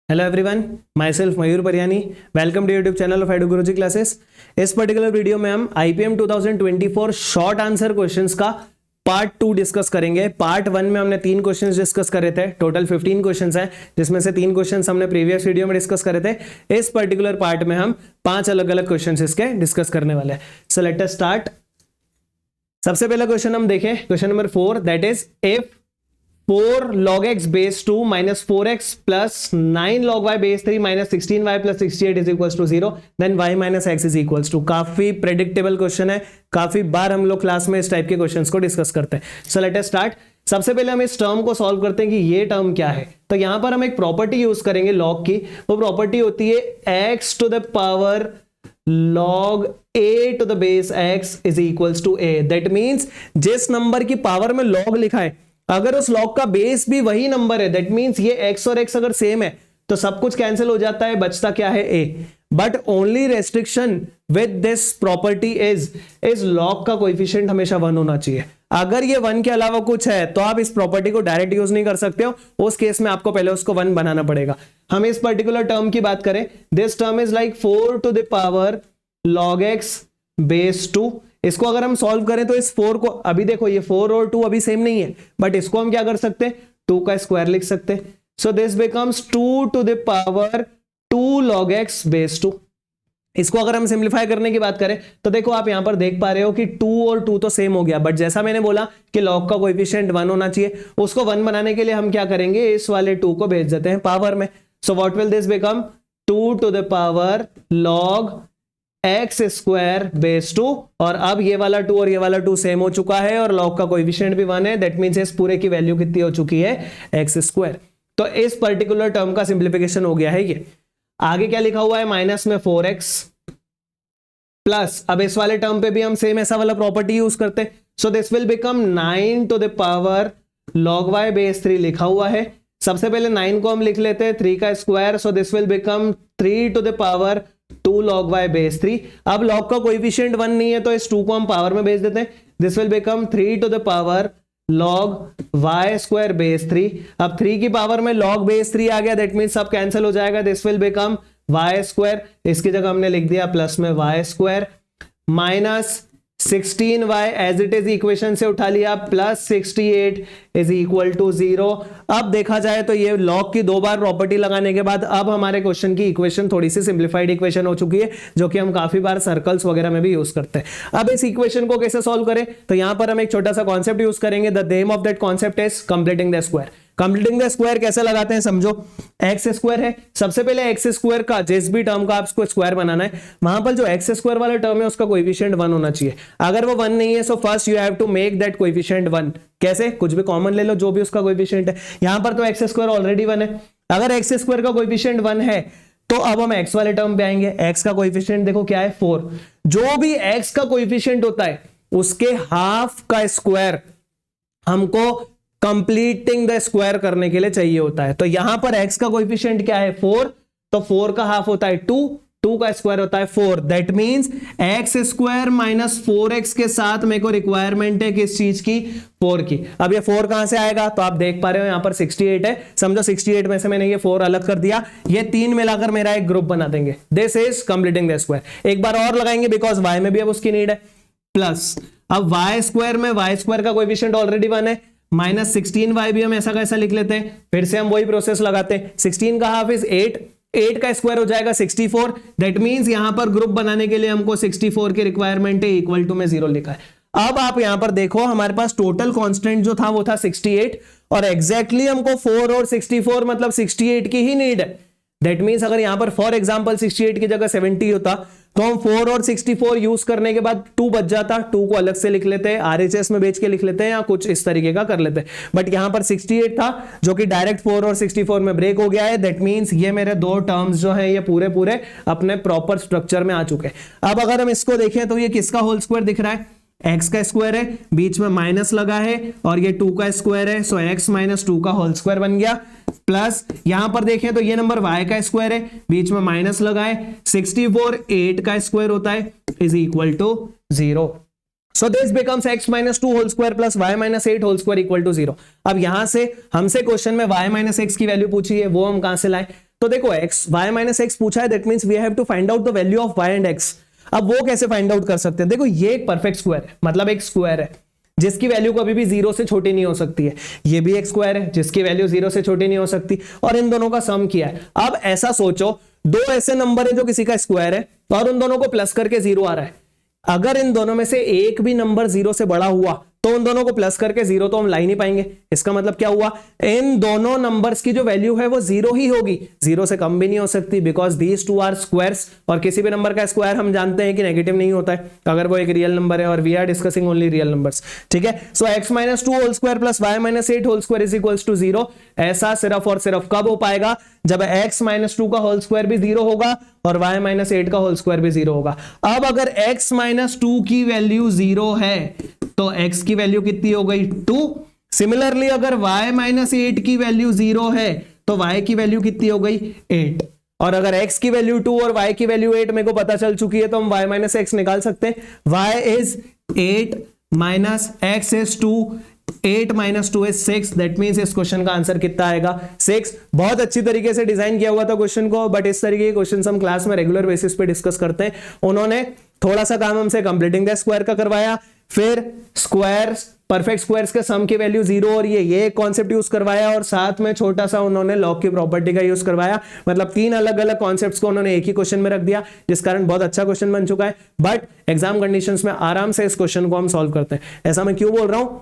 Hello everyone, my self Mayur Pariyani. Welcome to YouTube channel of Edu Guruji classes. इस particular video में हम IPM 2024 short answer questions का part 2 discuss करेंगे। Part 1 में हमने 3 क्वेश्चंस डिस्कस करे थे। टोटल 15 क्वेश्चंस हैं, जिसमें से 3 क्वेश्चंस हमने प्रीवियस वीडियो में डिस्कस करे थे। इस पर्टिकुलर पार्ट में हम 5 अलग अलग क्वेश्चंस इसके डिस्कस करने वाले हैं। So let us start. सबसे पहला क्वेश्चन हम देखें, question number 4, that is if 4 log x base 2 minus 4x plus 9 log y base 3 minus 16y plus 68 is equals to 0, then y minus x is equals to। काफी predictable question है, काफी बार हम लोग class में इस type के questions को discuss करते हैं। So let us start. सबसे पहले हम इस टर्म को सॉल्व करते हैं कि ये टर्म क्या है। तो यहां पर हम एक प्रॉपर्टी यूज करेंगे लॉग की। वो प्रॉपर्टी होती है x to the power log a to the base x is equals to a। That means जिस नंबर की पावर में लॉग लिखा है, अगर उस लॉग का बेस भी वही नंबर है, दैट मीन्स ये x और x अगर सेम है तो सब कुछ कैंसिल हो जाता है, बचता क्या है a। But only restriction with this property is log का कोएफिशिएंट हमेशा 1 होना चाहिए। अगर ये 1 के अलावा कुछ है तो आप इस प्रॉपर्टी को डायरेक्ट यूज नहीं कर सकते हो। उस केस में आपको पहले उसको 1 बनाना पड़ेगा। हम इस पर्टिकुलर टर्म की बात करें, this term is like 4 to the power log x base 2। इसको अगर हम सॉल्व करें तो इस 4 को, अभी देखो ये 4 और 2 अभी सेम नहीं है, बट इसको हम क्या कर सकते हैं, 2 का स्क्वायर लिख सकते हैं। सो this becomes 2 to the power 2 log x base 2। इसको अगर हम सिंप्लीफाई करने की बात करें तो देखो आप यहां पर देख पा रहे हो कि 2 और 2 तो सेम हो गया, बट जैसा मैंने बोला कि लॉग का कोएफिशिएंट 1 होना चाहिए, उसको 1 बनाने के लिए हम क्या करेंगे, इस वाले 2 को भेज देते हैं पावर में। So what will this become, 2 to the power log x square base 2। और अब ये वाला 2 और ये वाला 2 सेम हो चुका है और लॉग का कोएफिशिएंट भी 1 है। दैट मींस इस पूरे की वैल्यू कितनी हो चुकी है, x स्क्वायर। तो इस पर्टिकुलर टर्म का सिंप्लीफिकेशन हो गया है ये। आगे क्या लिखा हुआ है, माइनस में 4x प्लस, अब इस वाले टर्म पे भी हम सेम ऐसा वाला प्रॉपर्टी यूज करते हैं। सो this will become 9 to the power log y base 3 लिखा हुआ है। सबसे पहले 9 को हम लिख लेते हैं 3 का square. So this will become 3 to the power 2 log y base 3। अब लॉग का कोएफिशिएंट 1 नहीं है तो इस 2 को हम पावर में भेज देते हैं। This will become 3 to the power log y square base 3। अब 3 की पावर में log बेस 3 आ गया, दैट मींस सब कैंसिल हो जाएगा। This will become y square, इसकी जगह हमने लिख दिया प्लस में y square minus 16y as it is equation से उठा लिया, प्लस 68 इज इक्वल टू 0। अब देखा जाए तो ये लॉग की 2 बार प्रॉपर्टी लगाने के बाद अब हमारे क्वेश्चन की इक्वेशन थोड़ी सी सिंप्लीफाइड इक्वेशन हो चुकी है, जो कि हम काफी बार सर्कल्स वगैरह में भी यूज करते हैं। अब इस इक्वेशन को कैसे सॉल्व करें, तो यहां पर हम एक छोटा सा कॉन्सेप्ट यूज करेंगे। The name of that concept is completing the square. Completing the square कैसे लगाते हैं समझो। एक्स स्क्वायर है, सबसे पहले एक्स स्क्वायर का जिस भी टर्म का आपको स्क्वायर बनाना है, वहां पर जो एक्स स्क्वायर वाला टर्म है उसका कोएफिशिएंट 1 होना चाहिए। अगर वो 1 नहीं है so first you have to make that coefficient 1। कैसे, कुछ भी कॉमन ले लो जो भी उसका कोएफिशिएंट है। यहां पर तो एक्स स्क्वायर ऑलरेडी 1 है। अगर एक्स स्क्वायर का कोएफिशिएंट 1 है तो अब हम एक्स वाले टर्म पे आएंगे। एक्स का कोएफिशिएंट देखो क्या है, 4। जो भी एक्स का कोएफिशिएंट होता है उसके हाफ का स्क्वायर हमको कंप्लीटिंग द स्क्वायर करने के लिए चाहिए होता है। तो यहां पर x का कोएफिशिएंट क्या है, 4, तो 4 का हाफ होता है 2, 2 का स्क्वायर होता है 4। That means x square minus 4x के साथ मेरे को रिक्वायरमेंट है किस चीज की, 4 की। अब ये 4 कहां से आएगा, तो आप देख पा रहे हो यहां पर 68 है। समझो 68 में से मैंने ये 4 अलग कर दिया, ये 3 मिलाकर मेरा एक ग्रुप बना देंगे। This is completing the square. एक बार और लगाएंगे बिकॉज y में भी अब उसकी नीड है। प्लस अब y स्क्वायर में y स्क्वायर का कोएफिशिएंट ऑलरेडी 1 है, माइनस 16y भी हम ऐसा कैसा लिख लेते हैं। फिर से हम वही प्रोसेस लगाते हैं। 16 का हाफ इज 8, 8 का स्क्वायर हो जाएगा 64। दैट मींस यहां पर ग्रुप बनाने के लिए हमको 64 की रिक्वायरमेंट है, इक्वल टू में 0 लिखा है। अब आप यहां पर देखो हमारे पास टोटल कांस्टेंट जो था वो था 68, और एग्जैक्टली हमको 4 और 64 मतलब 68 की ही नीड है। दैट मींस अगर यहां पर फॉर एग्जांपल 68 की जगह 70 होता तो हम 4 और 64 यूज करने के बाद 2 बच जाता, 2 को अलग से लिख लेते हैं, आरएचएस में बेच के लिख लेते हैं या कुछ इस तरीके का कर लेते हैं। बट यहां पर 68 था जो कि डायरेक्ट 4 और 64 में ब्रेक हो गया है। दैट मींस ये मेरे 2 टर्म्स जो हैं ये पूरे पूरे अपने प्रॉपर स्ट्रक्चर में आ चुके हैं। अब अगर हम इसको देखें तो ये किसका होल स्क्वायर दिख रहा है, x का स्क्वायर है, बीच में माइनस लगा है और ये 2 का स्क्वायर है। सो x माइनस 2 का होल स्क्वायर बन गया। प्लस यहां पर देखें तो ये नंबर y का स्क्वायर है, बीच में माइनस लगा है। 64 8 का स्क्वायर होता है is equal to 0। So this becomes x minus 2 whole square plus y minus 8 whole square equal to 0। अब यहां से हमसे क्वेश्चन में y माइनस एक्स की वैल्यू पूछी है, वो हम कहां से लाए, तो देखो x y माइनस एक्स पूछा है, that means we have to find out the value of y and x। अब वो कैसे फाइंड आउट कर सकते हैं? देखो ये एक परफेक्ट स्क्वायर है, मतलब एक स्क्वायर है जिसकी वैल्यू कभी भी 0 से छोटी नहीं हो सकती है। ये भी एक स्क्वायर है जिसकी वैल्यू 0 से छोटी नहीं हो सकती, और इन दोनों का सम किया है। अब ऐसा सोचो, दो ऐसे नंबर है जो किसी का स्क्वायर है और उन दोनों को प्लस करके 0 आ रहा है। अगर इन दोनों में से एक भी नंबर 0 से बड़ा हुआ तो उन दोनों को प्लस करके 0 तो हम ला ही नहीं पाएंगे। इसका मतलब क्या हुआ? इन दोनों नंबर्स की जो वैल्यू है वो 0 ही होगी, 0 से कम भी नहीं हो सकती, because these two are squares. और किसी भी नंबर का स्क्वायर हम जानते हैं कि नेगेटिव नहीं होता है अगर वो एक रियल नंबर है, और we are discussing only real numbers. ठीक है, so x minus 2 whole square plus y minus 8 whole square is equals to 0। ऐसा सिर्फ और सिर्फ कब हो पाएगा? जब x माइनस 2 का होल स्क्वायर भी 0 होगा और y माइनस 8 का होल स्क्वायर भी 0 होगा। अब अगर x माइनस 2 की वैल्यू 0 है तो x की वैल्यू कितनी हो गई? 2। सिमिलरली अगर y माइनस 8 की वैल्यू 0 है तो y की वैल्यू कितनी हो गई? 8। और अगर x की वैल्यू 2 और y की वैल्यू 8 मेरे को पता चल चुकी है तो हम y माइनस x निकाल सकते हैं। y is 8 minus x is 2, 8 minus 2 is 6। That means इस क्वेश्चन का आंसर कितना आएगा? 6। बहुत अच्छी तरीके से डिजाइन किया हुआ था क्वेश्चन को, बट इस तरीके के क्वेश्चन हम क्लास में रेगुलर बेसिस पे डिस्कस करते हैं। उन्होंने थोड़ा सा काम हमसे कंप्लीटिंग द स्क्वायर का करवाया, फिर स्क्वायर्स, परफेक्ट स्क्वायर्स के सम की वैल्यू 0 और ये कॉन्सेप्ट यूज करवाया, और साथ में छोटा सा उन्होंने लॉग की प्रॉपर्टी का यूज करवाया। मतलब 3 अलग अलग कॉन्सेप्ट्स को उन्होंने एक ही क्वेश्चन में रख दिया, जिस कारण बहुत अच्छा क्वेश्चन बन चुका है। बट एग्जाम कंडीशंस में आराम से इस क्वेश्चन को हम सॉल्व करते हैं। ऐसा मैं क्यों बोल रहा हूं?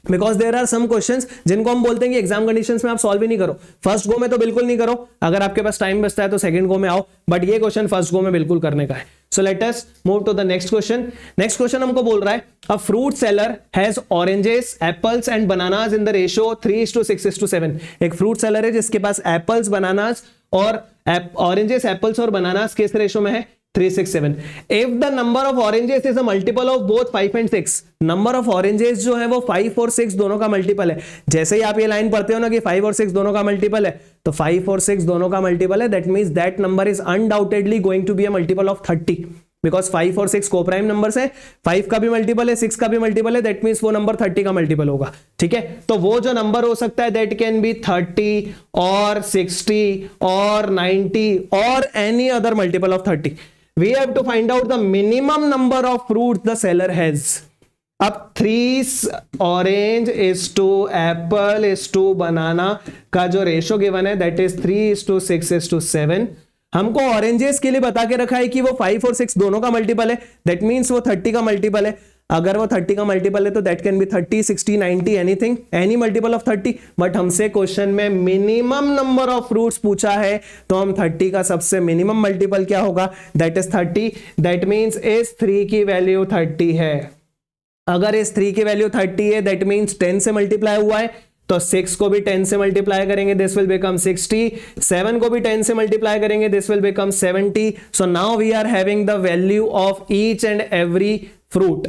Because there are some questions जिनको हम बोलते हैं कि एग्जाम कंडीशंस में आप सॉल्व ही नहीं करो। फर्स्ट गो में तो बिल्कुल नहीं करो, अगर आपके पास टाइम बचता है तो सेकंड गो में आओ, बट ये क्वेश्चन फर्स्ट गो में बिल्कुल करने का है। So let us move to the next question. Next question हमको बोल रहा है, a fruit seller has oranges, apples and bananas in the ratio 3:6:7। एक फ्रूट सेलर है जिसके पास एप्पल्स, बनानास और ऑरेंजेस, एप्पल्स और बनानास किस रेशियो में है? 3:6:7। If the number of oranges is a multiple of both 5 and 6, number of oranges जो है वो 5 और 6 दोनों का मल्टीपल है। जैसे ही आप ये लाइन पढ़ते हो ना कि 5 और 6 दोनों का मल्टीपल है, तो 5 और 6 दोनों का मल्टीपल है, that means that number is undoubtedly going to be a multiple of 30, because 5 और 6 कोप्राइम नंबर्स है। 5 का भी मल्टीपल है, 6 का भी मल्टीपल है, दैट मींस वो नंबर 30 का मल्टीपल होगा। ठीक है, तो वो जो नंबर हो सकता है दैट कैन बी 30 और 60 और 90 और any other multiple of 30। We have to find out the minimum number of fruits the seller has. अब 3 orange is to apple is to banana का जो रेशो गिवन है दैट इज 3:6:7। हमको oranges के लिए बता के रखा है कि वो 5 और 6 दोनों का मल्टीपल है, दैट मींस वो 30 का मल्टीपल है। अगर वो 30 का मल्टीपल है तो that can B 30, 60, 90, anything, any multiple of 30। But हमसे क्वेश्चन में मिनिमम नंबर ऑफ फ्रूट्स पूछा है, तो हम 30 का सबसे मिनिमम मल्टीपल क्या होगा? That is 30। दैट मींस इस 3 की वैल्यू 30 है। अगर इस 3 की वैल्यू 30 है दैट मींस 10 से मल्टीप्लाई हुआ है, तो 6 को भी 10 से मल्टीप्लाई करेंगे, दिस विल बिकम 60। 7 को भी 10 से मल्टीप्लाई करेंगे, this will become 70। So now we are having the value of each and every fruit.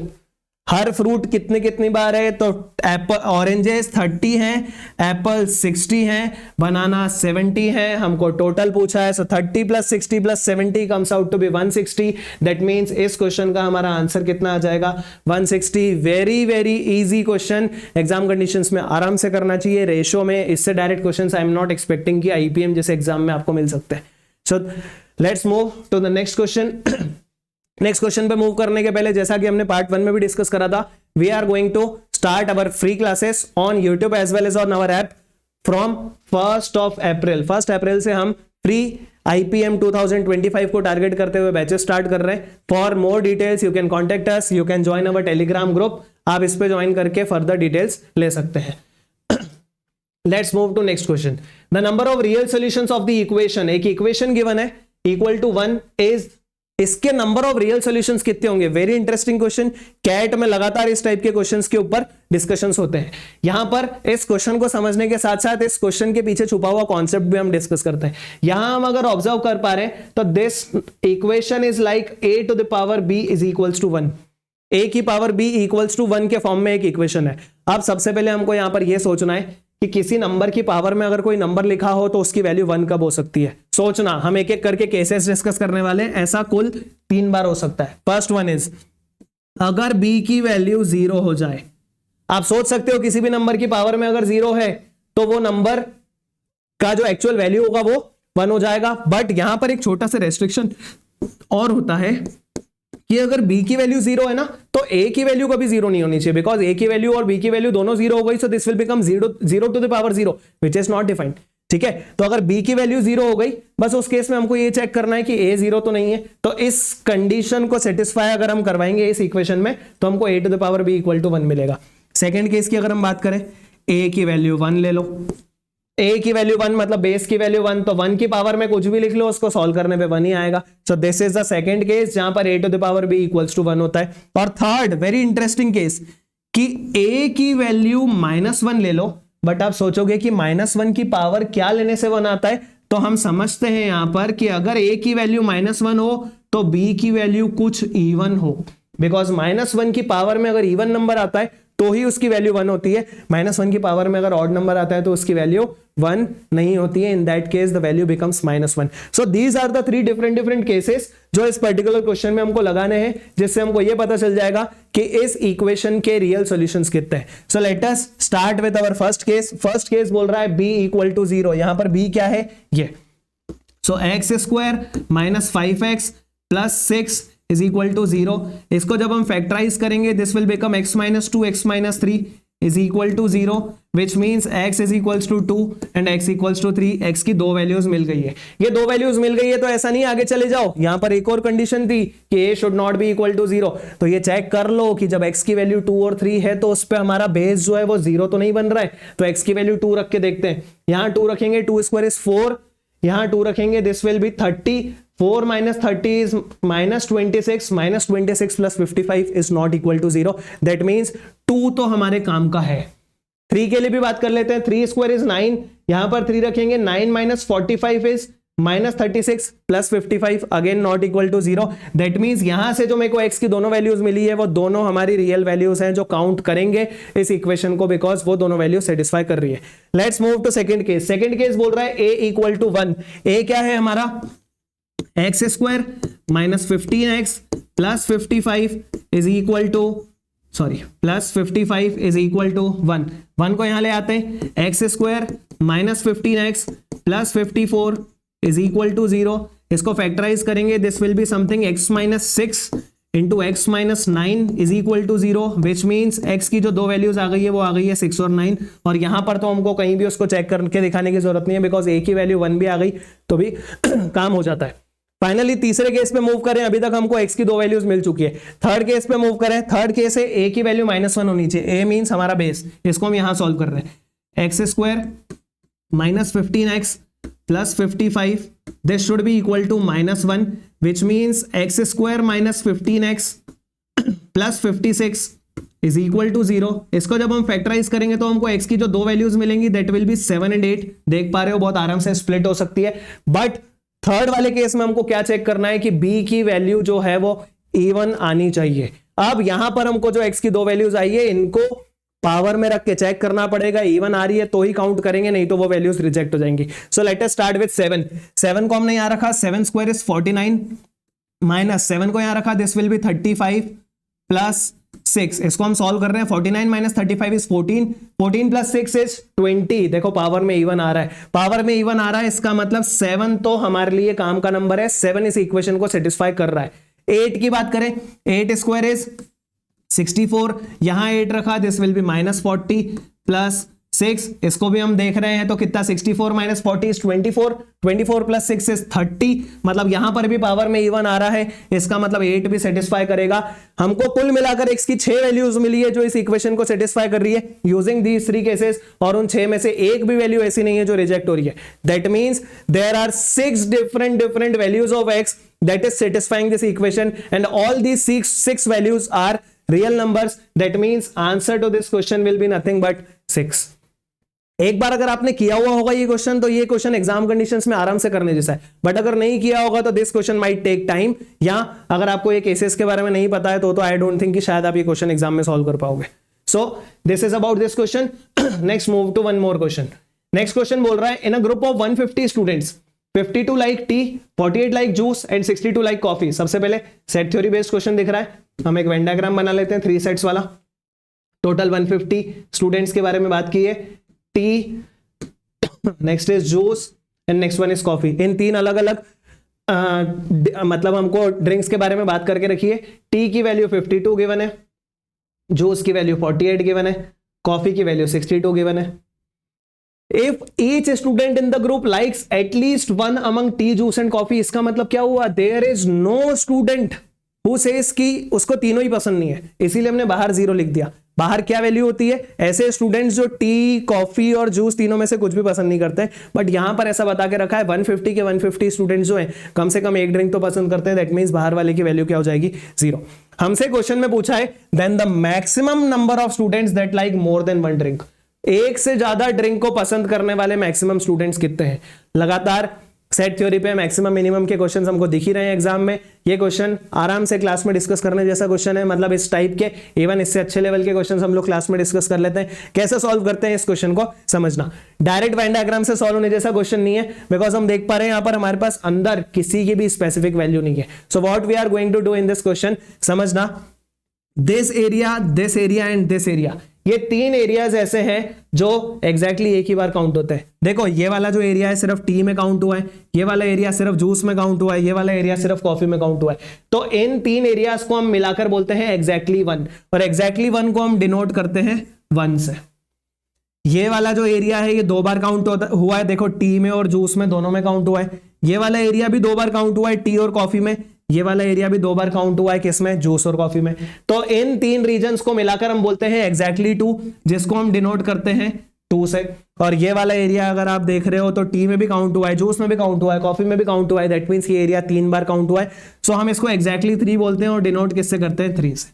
हर फ्रूट कितनी कितनी बार है? तो एप्पल, ऑरेंजेस 30 हैं, एप्पल 60 हैं, बनाना 70 हैं। हमको टोटल पूछा है, so 30 plus 60 plus 70 comes out to be 160। That means इस क्वेश्चन का हमारा आंसर कितना आ जाएगा? 160। Very very easy question, exam conditions में आराम से करना चाहिए। रेशो में इससे direct questions I am not expecting कि आईपीएम जैसे एग्जाम में आपको मिल सकते हैं। So let's move to the next question. Next question पे मूव करने के पहले, जैसा कि हमने पार्ट 1 में भी डिस्कस करा था, we are going to start our free classes on YouTube as well as on our app from 1 April. 1 अप्रैल से हम फ्री IPM 2025 को टारगेट करते हुए बैचेस स्टार्ट कर रहे हैं। For more details you can contact us, you can join our Telegram group. आप इस पे ज्वाइन करके फर्दर डिटेल्स ले सकते हैं। Let's move to next question. The number of real solutions of the equation, एक इक्वेशन गिवन है equal to 1 is, इसके नंबर ऑफ रियल सॉल्यूशंस कितने होंगे? Very interesting question. कैट में लगातार इस टाइप के क्वेश्चंस के ऊपर डिस्कशंस होते हैं। यहां पर इस क्वेश्चन को समझने के साथ साथ इस क्वेश्चन के पीछे छुपा हुआ कॉन्सेप्ट भी हम डिस्कस करते हैं। यहां हम अगर ऑब्जर्व कर पा रहे हैं तो this equation is like a to the power b is equals to 1। a की पावर b इक्वल्स टू 1 के फॉर्म में एक इक्वेशन है। अब सबसे पहले हमको यहां पर यह सोचना है कि किसी नंबर की पावर में अगर कोई नंबर लिखा हो तो उसकी वैल्यू 1 कब हो सकती है। सोचना, हम एक एक करके केसेस डिस्कस करने वाले हैं। ऐसा कुल 3 बार हो सकता है। फर्स्ट वन इज, अगर b की वैल्यू 0 हो जाए। आप सोच सकते हो किसी भी नंबर की पावर में अगर 0 है तो वो नंबर का जो एक्चुअल वैल्यू होगा वो 1 हो जाएगा। बट यहां पर एक छोटा सा रेस्ट्रिक्शन और होता है कि अगर b की वैल्यू 0 है ना तो a की वैल्यू कभी 0 नहीं होनी चाहिए, बिकॉज a की वैल्यू और b की वैल्यू दोनों 0 हो गई, so this will become 0 to the power 0 which is not defined. ठीक है, तो अगर b की वैल्यू 0 हो गई, बस उस केस में हमको ये चेक करना है कि a 0 तो नहीं है। तो इस कंडीशन को सेटिस्फाई अगर हम करवाएंगे इस इक्वेशन में तो हमको a to the power b equal to 1 मिलेगा। सेकेंड केस की अगर हम बात करें, a की वैल्यू 1 ले लो, a की वैल्यू 1 मतलब बेस की वैल्यू 1, तो 1 की पावर में कुछ भी लिख लो, उसको सॉल्व करने पे 1 ही आएगा। So this is the second case जहां पर a to the power b equals to 1 होता है। और थर्ड वेरी इंटरेस्टिंग केस कि a की वैल्यू -1 ले लो, बट आप सोचोगे कि -1 की पावर क्या लेने से 1 आता है, तो हम समझते हैं यहां पर कि अगर a की वैल्यू -1 हो तो b की वैल्यू कुछ इवन हो, बिकॉज -1 की पावर में अगर इवन नंबर आता है तो ही उसकी वैल्यू 1 होती है, -1 की पावर में अगर ऑड नंबर आता है तो उसकी वैल्यू 1 नहीं होती है। In that case the value becomes -1। So these are the 3 different cases जो इस पर्टिकुलर क्वेश्चन में हमको लगाने हैं, जिससे हमको ये पता चल जाएगा कि इस इक्वेशन के रियल सॉल्यूशंस कितने हैं। So let us start with our first case. First case बोल रहा है b इक्वल टू 0, यहां पर b क्या है ये, so x square minus 5x plus 6 is equal to 0। इसको जब हम फैक्टराइज करेंगे this will become x minus 2 x minus 3 is equal to 0, which means x is equals to 2 and x equals to 3। x की 2 values मिल गई है, ये 2 values मिल गई है तो ऐसा नहीं आगे चले जाओ, यहां पर एक और कंडीशन थी कि a should not be equal to 0, तो ये चेक कर लो कि जब x की वैल्यू 2 और 3 है तो उस पर हमारा बेस जो है वो 0 तो नहीं बन रहा है। तो x की वैल्यू 2 रख के देखते हैं, यहां 2 रखेंगे 2 स्क्वायर इज 4, यहां 2 रखेंगे this will B 30, 4 minus 30 is minus 26, minus 26 plus 55 is not equal to 0. That means 2 तो हमारे काम का है। 3 के लिए भी बात कर लेते हैं, 3 स्क्वायर इज 9, यहां पर 3 रखेंगे, 9 minus 45 is minus 36 plus 55 again not equal to 0। That means यहां से जो मेरे को x की दोनों वैल्यूज मिली है वो दोनों हमारी रियल वैल्यूज हैं जो काउंट करेंगे इस इक्वेशन को, बिकॉज वो दोनों वैल्यू सेटिस्फाई कर रही है। Let's move to second case. Second case बोल रहा है a इक्वल टू 1। a क्या है हमारा, x square minus 15x plus 55 is equal to plus 55 is equal to 1 को यहां ले आते हैं, x square minus 15x plus 54 is equal to 0। इसको फैक्टराइज करेंगे this will be something x minus 6 into x minus 9 is equal to 0, which means x की जो 2 वैल्यूज आ गई है वो आ गई है 6 और 9, और यहां पर तो हमको कहीं भी उसको चेक करके दिखाने की जरूरत नहीं है, बिकॉज a की वैल्यू 1 भी आ गई तो भी काम हो जाता है। फाइनली तीसरे केस पे मूव करें, अभी तक हमको x की 2 वैल्यूज मिल चुकी है। थर्ड केस पे मूव करें, थर्ड केस है a की वैल्यू -1 होनी चाहिए, a मींस हमारा बेस, इसको हम यहां सॉल्व कर रहे हैं, x square minus 15x plus 55 this should be equal to -1, which means x square minus 15x plus 56 is equal to 0। इसको जब हम फैक्टराइज करेंगे तो हमको x की जो 2 वैल्यूज मिलेंगी दैट विल बी 7 एंड 8, देख पा रहे हो बहुत आराम से स्प्लिट हो सकती है। बट थर्ड वाले केस में हमको क्या चेक करना है कि b की वैल्यू जो है वो इवन आनी चाहिए। अब यहां पर हमको जो x की 2 वैल्यूज आई है इनको पावर में रख के चेक करना पड़ेगा, इवन आ रही है तो ही काउंट करेंगे, नहीं तो वो वैल्यूज रिजेक्ट हो जाएंगी। सो लेट अस स्टार्ट विद 7 को हमने यहां रखा, 7 स्क्वायर इज 49 माइनस 7 को यहां रखा, दिस विल बी 35 प्लस 6। इसको हम सॉल्व कर रहे हैं, 49 माइनस 35 इज 14, 14 प्लस 6 इज 20। देखो पावर में इवन आ रहा है, पावर में इवन आ रहा है, इसका मतलब 7 तो हमारे लिए काम का नंबर है, 7 इस इक्वेशन को सेटिस्फाई कर रहा है। 8 की बात करें, 8 स्क्वायर इज 64, यहां 8 रखा, this will B minus 40 plus 6, इसको भी हम देख रहे हैं तो कितना, 64 माइनस 40 इज 24, 24 प्लस 6 इज 30, मतलब यहां पर भी पावर में इवन आ रहा है, इसका मतलब 8 भी सेटिस्फाई करेगा। हमको कुल मिलाकर x की 6 वैल्यूज मिली है जो इस इक्वेशन को सेटिस्फाई कर रही है यूजिंग दीज 3 केसेस, और उन 6 में से एक भी वैल्यू ऐसी नहीं है जो रिजेक्ट हो रही है। That means there are 6 different values of x that is satisfying this equation and all these six values are real numbers. That means answer to this question will be nothing but 6. एक बार अगर आपने किया हुआ होगा ये question तो ये question exam conditions में आराम से करने जैसा है, बट अगर नहीं किया होगा तो this question might take time, या अगर आपको ये केसेस के बारे में नहीं पता है तो आई डोंट थिंक कि शायद आप ये क्वेश्चन एग्जाम में सॉल्व कर पाओगे। So this is about this question. Next move to one more question. Next question बोल रहा है in a group of 150 students 52 like tea, 48 like juice and 62 like coffee. सबसे पहले सेट थ्योरी बेस्ड क्वेश्चन दिख रहा है, हम एक वेन डायग्राम बना लेते हैं 3 सेट्स वाला। टोटल 150 स्टूडेंट्स के बारे में बात की है, tea, next is juice and next one is coffee. इन तीन अलग अलग मतलब हमको ड्रिंक्स के बारे में बात करके रखिए। टी की वैल्यू 52 गिवन है, जूस की वैल्यू 48 गिवन है, कॉफी की वैल्यू 62 गिवन है। If each student in the group likes at least one among tea, juice and coffee, इसका मतलब क्या हुआ, there is no student who says कि उसको तीनों ही पसंद नहीं है, इसीलिए हमने बाहर 0 लिख दिया। बाहर क्या वैल्यू होती है, ऐसे स्टूडेंट्स जो टी, कॉफी और जूस तीनों में से कुछ भी पसंद नहीं करते, बट यहां पर ऐसा बता के रखा है 150 के 150 स्टूडेंट्स जो हैं कम से कम एक ड्रिंक तो पसंद करते हैं, दैट मींस बाहर वाले की वैल्यू क्या हो जाएगी, 0। हमसे क्वेश्चन में पूछा है then the maximum number of students that like more than one drink, एक से ज्यादा ड्रिंक को पसंद करने वाले मैक्सिमम स्टूडेंट्स कितने हैं। लगातार सेट थ्योरी पे मैक्सिमम मिनिमम के क्वेश्चंस हमको दिख ही रहे हैं एग्जाम में। ये क्वेश्चन आराम से क्लास में डिस्कस करने जैसा क्वेश्चन है, मतलब इस टाइप के इवन इससे अच्छे लेवल के क्वेश्चंस हम लोग क्लास में डिस्कस कर लेते हैं। कैसे सॉल्व करते हैं इस क्वेश्चन को समझना, डायरेक्ट वेन डायग्राम से सॉल्व होने जैसा क्वेश्चन नहीं है, बिकॉज हम देख पा रहे हैं यहां पर हमारे पास अंदर किसी की भी स्पेसिफिक वैल्यू नहीं है। So what we are going to do in this question, समझना, this area and this area, ये तीन एरियाज ऐसे हैं जो एग्जैक्टली एक ही बार काउंट होते हैं। देखो ये वाला जो एरिया है सिर्फ टी में काउंट हुआ है, ये वाला एरिया सिर्फ जूस में काउंट हुआ है, ये वाला एरिया सिर्फ कॉफी में काउंट हुआ है। तो इन तीन एरियाज को हम मिलाकर बोलते हैं एग्जैक्टली 1, और एग्जैक्टली 1 को हम डिनोट करते हैं 1 से। ये वाला जो एरिया है ये 2 बार काउंट हुआ है, देखो टी में और जूस में दोनों में काउंट हुआ है। ये वाला एरिया भी 2 बार काउंट हुआ है टी और कॉफी में, ये वाला एरिया भी 2 बार काउंट हुआ है किसमें, जूस और कॉफी में। तो इन तीन रीजन्स को मिलाकर हम बोलते हैं एग्जैक्टली 2, जिसको हम डिनोट करते हैं 2 से। और ये वाला एरिया अगर आप देख रहे हो तो टी में भी काउंट हुआ है, जूस में भी काउंट हुआ है, कॉफी में भी काउंट हुआ है, दैट मींस ये एरिया 3 बार काउंट हुआ है। सो हम इसको एग्जैक्टली 3 बोलते हैं और डिनोट किससे करते हैं, 3 से।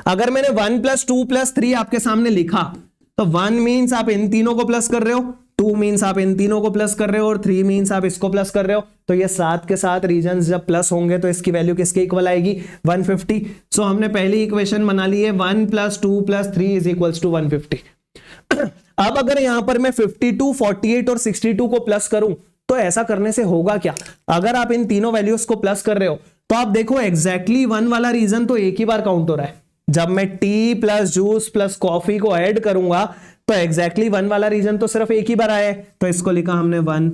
अगर मैंने 1 + 2 + 3 आपके सामने लिखा तो 1 मींस आप इन तीनों को प्लस कर रहे हो, 2 मींस आप इन तीनों को प्लस कर रहे हो, और 3 मींस आप इसको प्लस कर रहे हो। तो ये 7 के 7 रीजन्स जब प्लस होंगे तो इसकी वैल्यू किसके इक्वल आएगी, 150। सो हमने पहली इक्वेशन बना ली है 1 + 2 + 3 = 150। अब अगर यहां पर मैं 52, 48 और 62 को प्लस करूं तो ऐसा करने से होगा क्या, अगर आप इन तीनों वैल्यूज को प्लस कर रहे हो तो आप देखो एग्जैक्टली 1 वाला रीजन तो एक ही बार काउंट हो रहा है। जब मैं T plus juice plus coffee को ऐड करूंगा तो एग्जैक्टली 1 वाला रीजन तो सिर्फ एक ही बार आया है, तो इसको लिखा हमने 1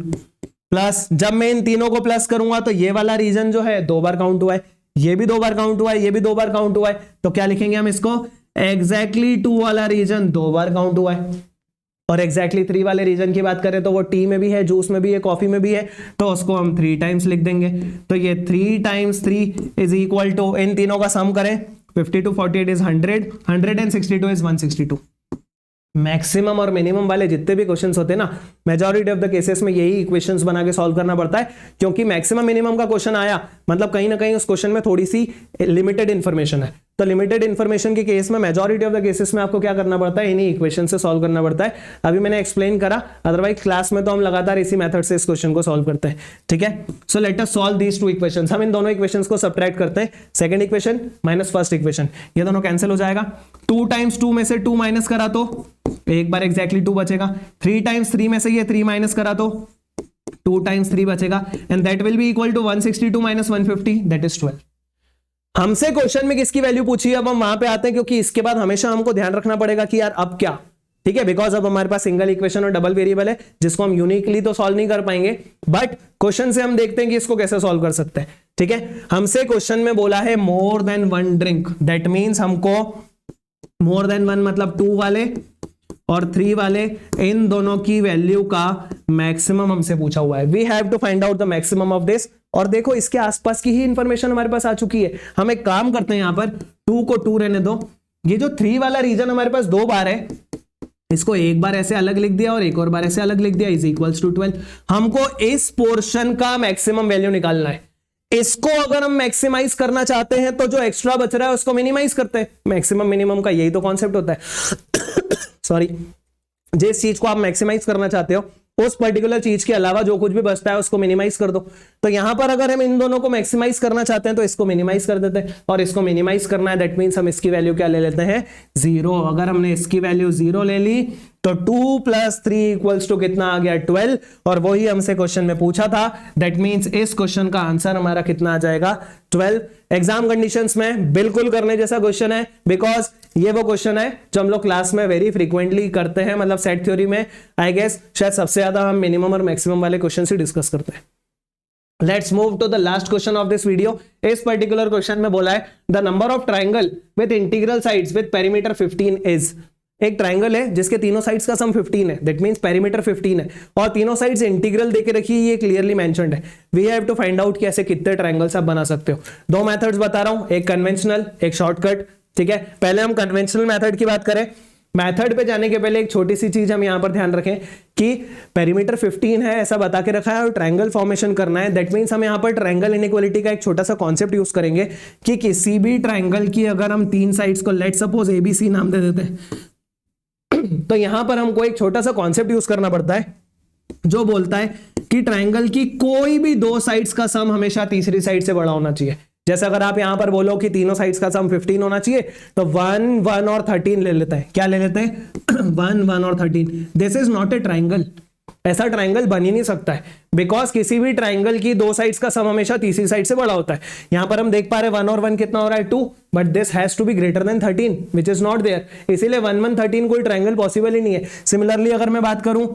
प्लस, जब मैं इन तीनों को प्लस करूंगा तो ये वाला रीजन जो है 2 बार काउंट हुआ है, ये भी 2 बार काउंट हुआ है, ये भी 2 बार काउंट हुआ है, तो क्या लिखेंगे हम इसको, एग्जैक्टली 2 वाला रीजन 2 बार काउंट हुआ है। और एग्जैक्टली 3 वाले रीजन की बात करें तो वो टी में भी है, जूस में भी है, कॉफी में भी है, तो उसको हम 3 टाइम्स लिख देंगे। तो ये 3 × 3 = इन तीनों का सम करें 52, 48 इज 100, 162 इज 162। मैक्सिमम और मिनिमम वाले जितने भी क्वेश्चंस होते हैं ना, मेजॉरिटी ऑफ द केसेस में यही इक्वेशंस बना के सॉल्व करना पड़ता है, क्योंकि मैक्सिमम मिनिमम का क्वेश्चन आया मतलब कहीं ना कहीं उस क्वेश्चन में थोड़ी सी लिमिटेड इंफॉर्मेशन है। तो लिमिटेड इंफॉर्मेशन के केस में मेजॉरिटी ऑफ द केसेस में आपको क्या करना पड़ता है, इन्हीं इक्वेशन से सॉल्व करना पड़ता है। अभी मैंने एक्सप्लेन करा, अदरवाइज क्लास में तो हम लगातार इसी मेथड से इस क्वेश्चन को सॉल्व करते हैं, ठीक है। सो लेट अस सॉल्व दीस 2 इक्वेशंस। हम इन दोनों इक्वेशंस को सब्ट्रैक्ट करते हैं, second equation minus first equation, ये दोनों कैंसिल हो जाएगा। 2 × 2 में से 2 माइनस करा तो एक बार एग्जैक्टली 2 बचेगा, 3 × 3 में से ये 3 माइनस करा तो 2 × 3 बचेगा, and that will be equal to 162 - 150, that is 12। हमसे क्वेश्चन में किसकी वैल्यू पूछी है, अब हम वहां पे आते हैं, क्योंकि इसके बाद हमेशा हमको ध्यान रखना पड़ेगा कि यार अब क्या, ठीक है, बिकॉज अब हमारे पास सिंगल इक्वेशन और डबल वेरिएबल है जिसको हम यूनिकली तो सॉल्व नहीं कर पाएंगे, बट क्वेश्चन से हम देखते हैं कि इसको कैसे सॉल्व कर सकते हैं, ठीक है। हमसे क्वेश्चन में बोला है more than 1 drink, that means हमको मोर देन 1 मतलब 2 वाले और 3 वाले, इन दोनों की वैल्यू का मैक्सिमम हमसे पूछा हुआ है। We have to find out the maximum of this. और देखो इसके आसपास की ही इंफॉर्मेशन हमारे पास आ चुकी है। हम एक काम करते हैं, यहां पर 2 को 2 रहने दो, ये जो 3 वाला रीजन हमारे पास 2 बार है, इसको एक बार ऐसे अलग लिख दिया और एक और बार ऐसे अलग लिख दिया, इज इक्वल्स टू 12। हमको इस पोर्शन का मैक्सिमम वैल्यू निकालना है। इसको अगर हम मैक्सिमाइज करना चाहते हैं तो जो एक्स्ट्रा बच रहा है उसको मिनिमाइज करते हैं। मैक्सिमम मिनिमम का यही तो कॉन्सेप्ट होता है सॉरी, जिस चीज को आप मैक्सिमाइज करना चाहते हो उस पर्टिकुलर चीज के अलावा जो कुछ भी बचता है उसको मिनिमाइज कर दो। तो यहां पर अगर हम इन दोनों को मैक्सिमाइज करना चाहते हैं तो इसको मिनिमाइज कर देते हैं, और इसको मिनिमाइज करना है, दैट मींस हम इसकी वैल्यू क्या ले लेते हैं, 0। अगर हमने इसकी वैल्यू 0 ले ली तो 2 + 3 = कितना आ गया, 12, और वही हमसे क्वेश्चन में पूछा था, दैट मींस इस क्वेश्चन का आंसर हमारा कितना आ जाएगा, 12। एग्जाम कंडीशंस में बिल्कुल करने जैसा क्वेश्चन है, बिकॉज ये वो क्वेश्चन है जो हम लोग क्लास में वेरी फ्रीक्वेंटली करते हैं, मतलब सेट थ्योरी में आई गेस शायद सबसे ज्यादा हम मिनिमम और मैक्सिमम वाले क्वेश्चन ही डिस्कस करते हैं। Let's move to the last question of this video. इस पर्टिकुलर क्वेश्चन में बोला है the number of triangle with integral sides with perimeter 15 is. एक ट्राइंगल है जिसके तीनों साइड्स का सम 15 है, दैट मींस पेरीमीटर 15 है, और तीनों साइड्स इंटीग्रल देके रखी है, ये क्लियरली मेंशन्ड है। We have to find out कि ऐसे कितने ट्राइंगल्स आप बना सकते हो। दो मेथड्स बता रहा हूं, एक कन्वेंशनल एक शॉर्टकट, ठीक है। पहले हम कन्वेंशनल मेथड की बात करें। मेथड पे जाने के पहले एक छोटी सी चीज हम यहां पर ध्यान रखें कि पेरीमीटर 15 है ऐसा बता के रखा है और ट्रायंगल फॉर्मेशन करना है, दैट मींस हम यहां पर ट्रायंगल इनइक्वालिटी का एक छोटा सा कॉन्सेप्ट यूज करेंगे कि किसी भी ट्रायंगल की अगर हम तीन साइड्स को लेट सपोज एबीसी नाम दे देते हैं तो यहां पर हमको एक छोटा सा कॉन्सेप्ट यूज करना पड़ता है जो बोलता है कि ट्रायंगल की कोई भी दो साइड्स का सम हमेशा तीसरी साइड से बड़ा होना चाहिए। जैसे अगर आप यहां पर बोलो कि तीनों साइड्स का सम 15 होना चाहिए तो 1, 1 और 13 ले लेते हैं। क्या ले लेते हैं? 1, 1 और 13। This is not a triangle. ऐसा ट्राइंगल बन ही नहीं सकता है, बिकॉज किसी भी ट्राइंगल की दो साइड्स का सम हमेशा तीसरी साइड से बड़ा होता है। यहां पर हम देख पा रहे हैं 1 और 1 कितना हो रहा है 2, but this has to be greater than 13 which is not there. इसीलिए 1, 1, 13 कोई ट्राइंगल पॉसिबल ही नहीं है। सिमिलरली अगर मैं बात करूं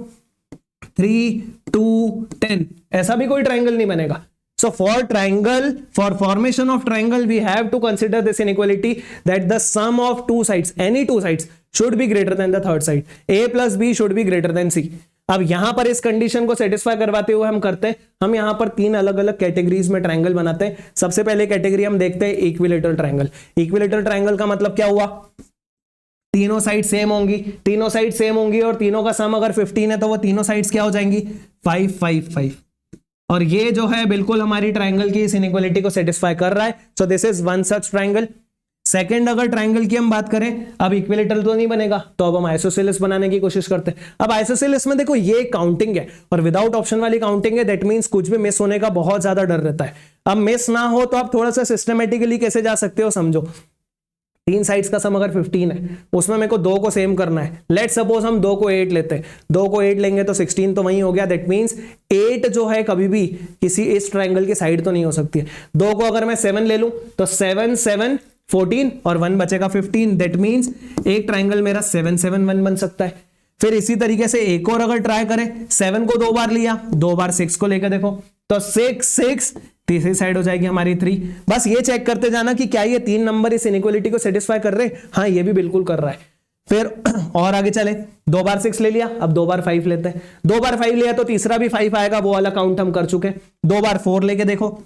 3, 2, 10, ऐसा भी कोई ट्राइंगल नहीं बनेगा। So for formation of triangle, we have to consider this inequality that the sum of two sides, any two sides, should be greater than the third side. A plus B should be greater than C. अब यहां पर इस condition को satisfy करवाते हुए हम करते हैं, हम यहां पर तीन अलग अलग कैटेगरीज में ट्रायंगल बनाते हैं। सबसे पहले कैटेगरी हम देखते हैं इक्विलेटरल ट्रायंगल। इक्विलेटरल ट्रायंगल का मतलब क्या हुआ? तीनों साइड सेम होंगी, तीनों साइड सेम होंगी और तीनों का सम अगर 15 है तो वो तीनों साइड्स क्या हो जाएंगी? 5, 5, 5। और ये जो है बिल्कुल हमारी ट्रायंगल की इस इनइक्वालिटी को सेटिस्फाई कर रहा है। सो this is one such triangle. Second अगर ट्रायंगल की हम बात करें, अब इक्विलेटरल तो नहीं बनेगा तो अब हम आइसोसेलेस बनाने की कोशिश करते हैं। अब आइसोसेलेस में देखो ये काउंटिंग है और विदाउट ऑप्शन वाली काउंटिंग है, दैट मींस कुछ भी मिस होने का बहुत ज्यादा डर रहता है। अब मिस ना हो तो आप थोड़ा सा सिस्टमेटिकली कैसे जा सकते हो समझो। तीन साइड्स का सम अगर 15 है, उसमें मेरे को दो को सेम करना है। लेट सपोज हम 2 को 8 लेते हैं, 2 को 8 लेंगे तो 16 तो वही हो गया। दैट मींस 8 जो है कभी भी किसी इस ट्रायंगल की साइड तो नहीं हो सकती है। 2 को अगर मैं 7 ले लूं तो 7, 7, 14 और 1 बचेगा 15। दैट मींस एक ट्रायंगल मेरा 7, 7, 1 बन सकता है। फिर इसी तरीके से एक और अगर ट्राई करें, 7 को 2 बार लिया, 2 बार 6 को लेकर देखो तो 6, 6 तीसरी साइड हो जाएगी हमारी 3। बस ये चेक करते जाना कि क्या ये तीन नंबर इस इनइक्वालिटी को सेटिस्फाई कर रहे हैं। हाँ, ये भी बिल्कुल कर रहा है। फिर और आगे चले, 2 बार 6 ले लिया, अब 2 बार 5 लेते हैं। 2 बार 5 लिया तो तीसरा भी 5 आएगा, वो वाला काउंट हम कर चुके हैं। 2 बार 4 लेके देखो,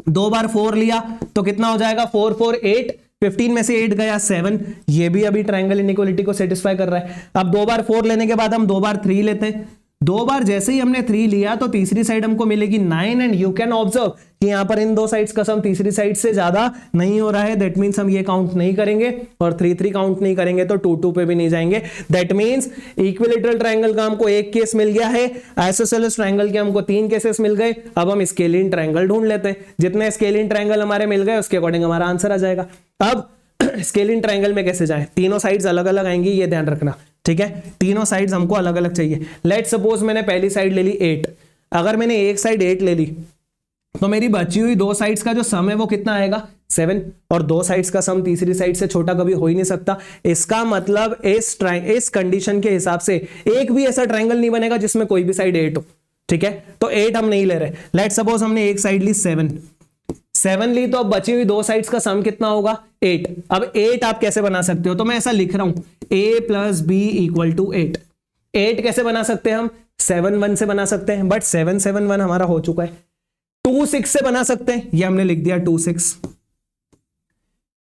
2 बार 4 लिया तो कितना हो जाएगा? 4, 4, 8, 15 में से 8 गया 7। ये भी अभी ट्रायंगल इनइक्वालिटी को सेटिस्फाई कर रहा है। अब 2 बार 4 लेने के बाद हम 2 बार 3 लेते हैं। 2 बार जैसे ही हमने 3 लिया तो तीसरी साइड हमको मिलेगी 9 एंड यू कैन ऑब्जर्व कि यहां पर इन दो साइड्स का सम तीसरी साइड से ज्यादा नहीं हो रहा है। दैट मींस हम ये काउंट नहीं करेंगे और 3, 3 काउंट नहीं करेंगे तो 2, 2 पे भी नहीं जाएंगे। दैट मींस इक्विलेटरल ट्रायंगल का हमको एक केस मिल गया है, आइसोसेलेस ट्रायंगल के हमको 3 केसेस मिल गए। अब हम स्केलिन ट्रायंगल ढूंढ लेते हैं। जितने स्केलिन ट्रायंगल हमारे मिल गए उसके अकॉर्डिंग हमारा आंसर आ जाएगा। अब स्केलिन ट्रायंगल में कैसे जाएं? तीनों साइड्स अलग अलग आएंगी, ये ध्यान रखना, ठीक है। तीनों साइड्स हमको अलग अलग चाहिए। लेट सपोज मैंने पहली साइड ले ली 8, अगर मैंने एक साइड 8 ले ली तो मेरी बची हुई दो साइड्स का जो सम है वो कितना आएगा? 7। और दो साइड्स का सम तीसरी साइड से छोटा कभी हो ही नहीं सकता। इसका मतलब इस कंडीशन के हिसाब से एक भी ऐसा ट्रायंगल नहीं बनेगा जिसमें कोई भी साइड 8 हो, ठीक है। तो 8 हम नहीं ले रहे। लेट सपोज हमने एक साइड ली 7 ली तो अब बची हुई दो साइड्स का सम कितना होगा? 8। अब 8 आप कैसे बना सकते हो? तो मैं ऐसा लिख रहा हूं a plus B equal to 8। 8 कैसे बना सकते हैं हम? 7, 1 से बना सकते हैं, बट 7, 7, 1 हमारा हो चुका है। 2, 6 से बना सकते हैं, ये हमने लिख दिया 2, 6।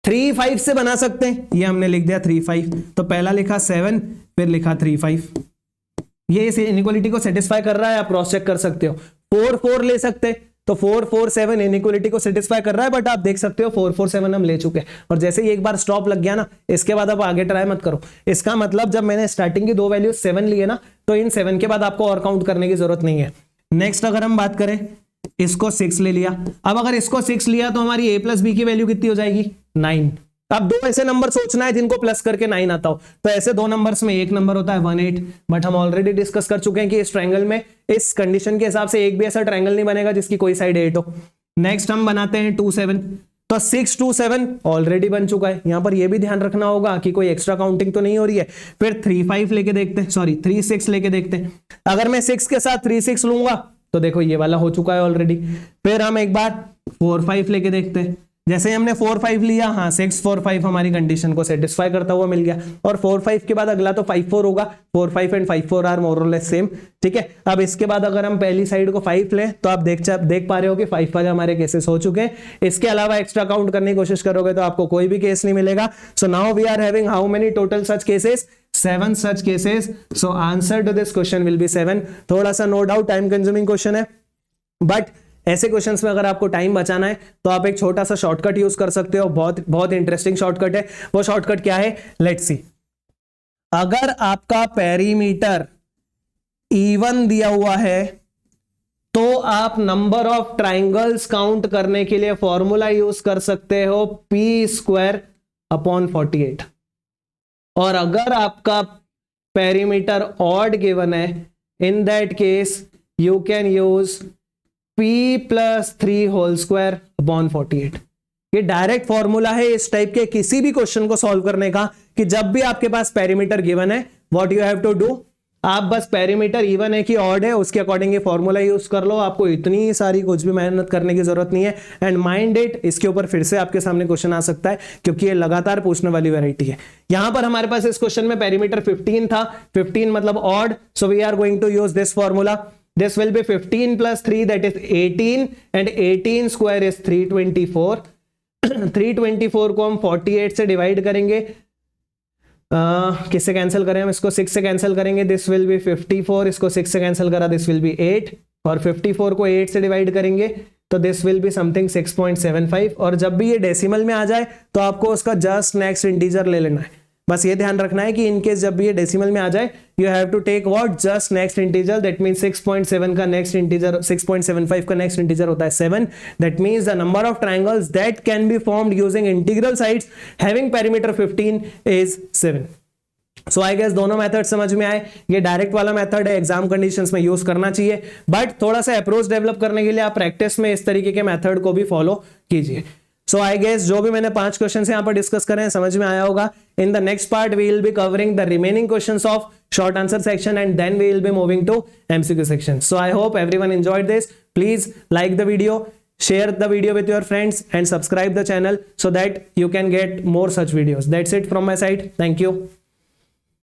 3, 5 से बना सकते हैं, ये हमने लिख दिया 3, 5। तो पहला लिखा 7, फिर लिखा 3, 5। ये इस इनइक्वालिटी को सेटिस्फाई कर रहा है, आप क्रॉस चेक कर सकते हो। 4, 4 ले सकते हैं तो 4, 4, 7 इनइक्वालिटी को सेटिस्फाई कर रहा है, बट आप देख सकते हो 4, 4, 7 हम ले चुके हैं। और जैसे ही एक बार स्टॉप लग गया ना, इसके बाद आप आगे ट्राई मत करो। इसका मतलब जब मैंने स्टार्टिंग की दो वैल्यू 7 लिए ना, तो इन 7 के बाद आपको और काउंट करने की जरूरत नहीं है। नेक्स्ट अगर हम बात करें, इसको 6 ले लिया। अब अगर इसको 6 लिया तो हमारी a प्लस बी की वैल्यू कितनी हो जाएगी? 9। अब दो ऐसे नंबर सोचना है जिनको प्लस करके 9 आता हो, तो ऐसे दो नंबर्स में एक नंबर होता है 1, 8। बट हम ऑलरेडी डिस्कस कर चुके हैं कि इस ट्रायंगल में इस कंडीशन के हिसाब से एक भी ऐसा ट्रायंगल नहीं बनेगा जिसकी कोई साइड 8 हो। नेक्स्ट हम बनाते हैं 2, 7। तो 6 2 7 ऑलरेडी बन चुका है। यहां पर यह भी ध्यान रखना होगा कि कोई एक्स्ट्रा काउंटिंग तो नहीं हो रही है। फिर 3 5 लेके देखते हैं, सॉरी 3 6 लेके देखते हैं। अगर मैं 6 के साथ 3 6 लूंगा तो देखो ये वाला हो चुका है ऑलरेडी। फिर हम एक बार 4 5 लेके देखते हैं। जैसे हमने 4 5 लिया, हाँ 6 4 5 हमारी कंडीशन को सेटिस्फाई करता हुआ मिल गया। और 4 5 के बाद अगला तो 5 4 होगा। 4 5 एंड 5 4 आर मोर और लेस सेम, ठीक है। अब इसके बाद अगर हम पहली साइड को 5 लें तो आप देख पा रहे हो कि 5 5 हमारे केसेस हो चुके हैं। इसके अलावा एक्स्ट्रा काउंट करने की कोशिश करोगे तो आपको कोई भी केस नहीं मिलेगा। So now we are having how many total such cases? 7 such cases. So answer to this question will be 7. थोड़ा सा no doubt time consuming question है, बट ऐसे क्वेश्चंस में अगर आपको टाइम बचाना है तो आप एक छोटा सा शॉर्टकट यूज कर सकते हो। बहुत इंटरेस्टिंग शॉर्टकट है। वो शॉर्टकट क्या है? Let's see. अगर आपका पेरीमीटर इवन दिया हुआ है तो आप नंबर ऑफ ट्राइंगल्स काउंट करने के लिए फॉर्मूला यूज कर सकते हो p²/48। और अगर आपका पेरीमीटर ऑड गिवन है, in that case you can use p+3² ये डायरेक्ट फॉर्मूला है इस टाइप के किसी भी क्वेश्चन को सॉल्व करने का, कि जब भी आपके पास पेरीमीटर गिवन है, what you have to do, आप बस पेरीमीटर इवन है कि ऑड है उसके अकॉर्डिंग ये फॉर्मूला यूज कर लो। आपको इतनी सारी कुछ भी मेहनत करने की जरूरत नहीं है। एंड माइंड इट, इसके ऊपर फिर से आपके सामने क्वेश्चन आ सकता है क्योंकि ये लगातार पूछने वाली वैरायटी है। यहां पर हमारे पास इस क्वेश्चन में पेरीमीटर 15 था, 15 मतलब odd, so we are going to use this formula. This will be 15 plus 3, that is 18, and 18 square is 324. 324 को हम 48 से डिवाइड करेंगे, किससे कैंसिल करें हम इसको? 6 से कैंसिल करेंगे, दिस विल बी 54, इसको 6 से कैंसिल करा, दिस विल बी 8, और 54 को 8 से डिवाइड करेंगे तो दिस विल बी समथिंग 6.75। और जब भी ये डेसिमल में आ जाए तो आपको उसका जस्ट नेक्स्ट इंटीजर ले लेना है। बस ये ध्यान रखना है कि इनकेस जब भी ये डेसिमल में आ जाए, you have to take what? Just next integer. That means 6.7 का नेक्स्ट इंटीजर, 6.75 का नेक्स्ट इंटीजर होता है 7। That means the number of triangles that can be formed using integral sides having perimeter 15 is 7। So I guess दोनों method समझ में आए। ये direct वाला मेथड है, एग्जाम कंडीशंस में यूज करना चाहिए, बट थोड़ा सा अप्रोच डेवलप करने के लिए आप प्रैक्टिस में इस तरीके के मेथड को भी फॉलो कीजिए। सो आई गेस जो भी मैंने 5 क्वेश्चन यहां पर डिस्कस करे हैं समझ में आया होगा। In the next part we will be covering the remaining questions of short answer section and then we will be moving to MCQ section. So I hope everyone enjoyed this. Please like the video, share the video with your friends and subscribe the channel so that you can get more such videos. That's it from my side. Thank you.